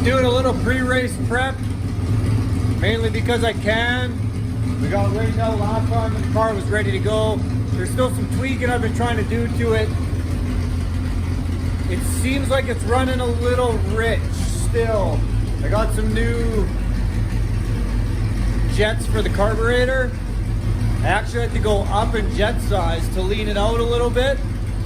Doing a little pre-race prep, mainly because I can. We got rained out last time and the car was ready to go. There's still some tweaking I've been trying to do to it. It seems like it's running a little rich still. I got some new jets for the carburetor. I actually had to go up in jet size to lean it out a little bit.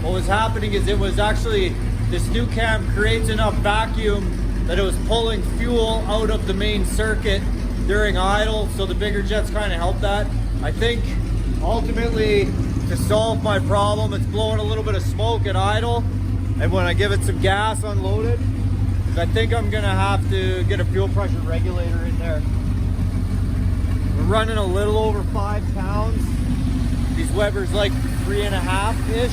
What was happening is it was actually, this new cam creates enough vacuum that it was pulling fuel out of the main circuit during idle, so the bigger jets kind of help that. I think ultimately to solve my problem, it's blowing a little bit of smoke at idle, and when I give it some gas unloaded, I think I'm gonna have to get a fuel pressure regulator in there. We're running a little over 5 pounds. These Weber's like 3.5-ish.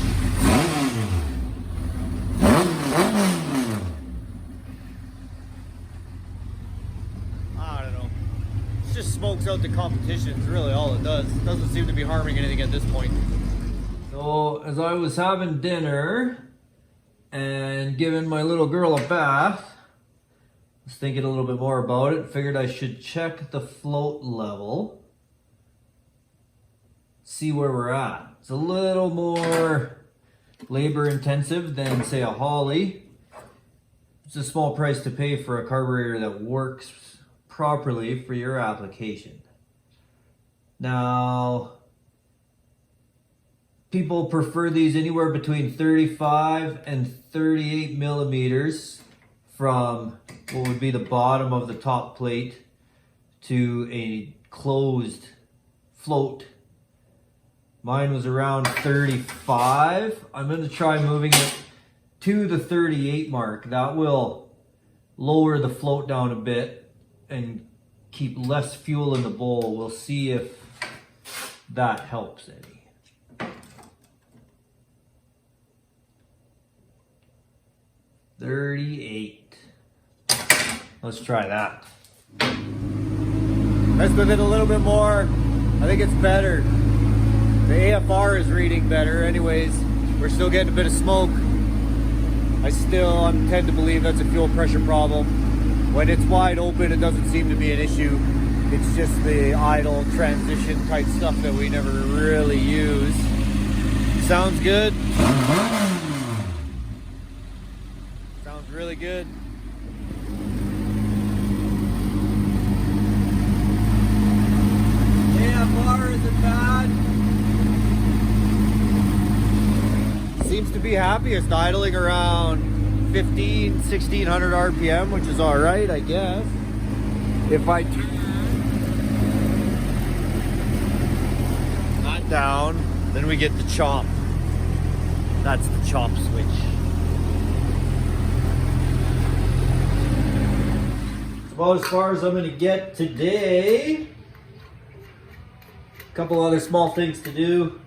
Just smokes out the competition is really all it does. It doesn't seem to be harming anything at this point. So as I was having dinner and giving my little girl a bath, I was thinking a little bit more about it. Figured I should check the float level, see where we're at. It's a little more labor intensive than say a Holly. It's a small price to pay for a carburetor that works properly for your application. Now, people prefer these anywhere between 35 and 38 millimeters from what would be the bottom of the top plate to a closed float. Mine was around 35. I'm going to try moving it to the 38 mark. That will lower the float down a bit and keep less fuel in the bowl. We'll see if that helps any. 38. Let's try that. Messed with it a little bit more. I think it's better. The AFR is reading better. Anyways, we're still getting a bit of smoke. I tend to believe that's a fuel pressure problem. When it's wide open, it doesn't seem to be an issue. It's just the idle transition type stuff that we never really use. Sounds good. Sounds really good. AFR isn't bad. Seems to be happy. It's idling around 1600 RPM, which is all right, I guess. If I turn that down, then we get the chop. That's the chop switch. It's about as far as I'm going to get today. A couple other small things to do,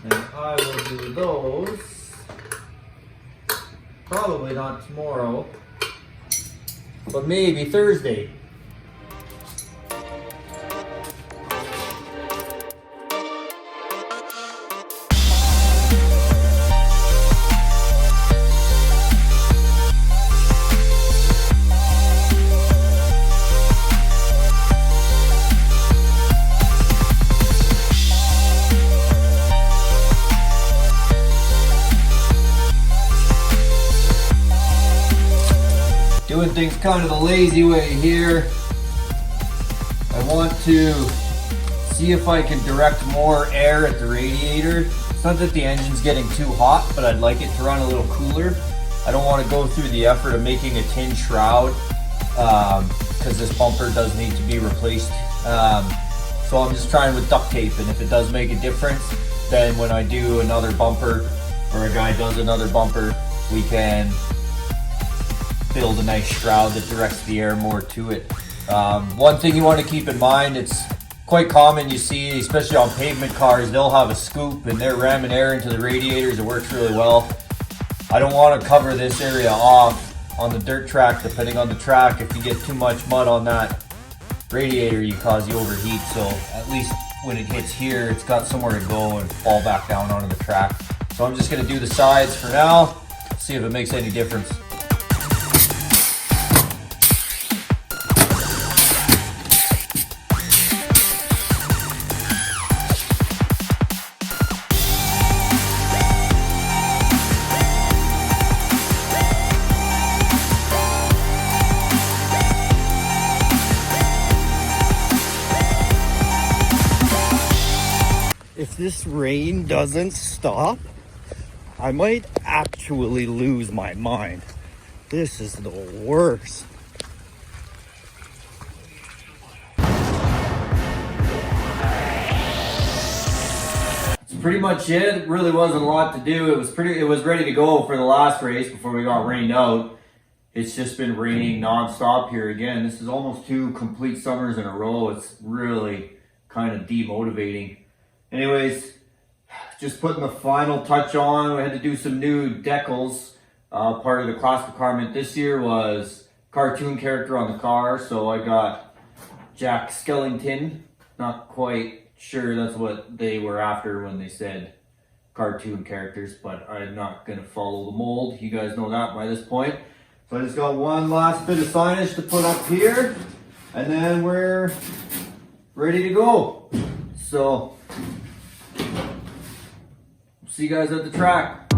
and I will do those. Probably not tomorrow, but maybe Thursday. Doing things kind of the lazy way here. I want to see if I can direct more air at the radiator. It's not that the engine's getting too hot, but I'd like it to run a little cooler. I don't want to go through the effort of making a tin shroud because this bumper does need to be replaced. So I'm just trying with duct tape, and if it does make a difference, then when I do another bumper or a guy does another bumper, we can build a nice shroud that directs the air more to it. One thing you want to keep in mind, it's quite common you see, especially on pavement cars, they'll have a scoop and they're ramming air into the radiators. It works really well. I don't want to cover this area off on the dirt track. Depending on the track, if you get too much mud on that radiator, you cause the overheat. So at least when it hits here, it's got somewhere to go and fall back down onto the track. So I'm just going to do the sides for now, see if it makes any difference. if this rain doesn't stop, I might actually lose my mind. This is the worst. Pretty much it. Really wasn't a lot to do. It was ready to go for the last race before we got rained out. It's just been raining nonstop here again. This is almost 2 complete summers in a row. It's really kind of demotivating. Anyways, just putting the final touch on. We had to do some new decals. Part of the class requirement this year was cartoon character on the car. So I got Jack Skellington. Not quite sure that's what they were after when they said cartoon characters, but I'm not going to follow the mold. You guys know that by this point. So I just got one last bit of signage to put up here, and then we're ready to go. So, see you guys at the track.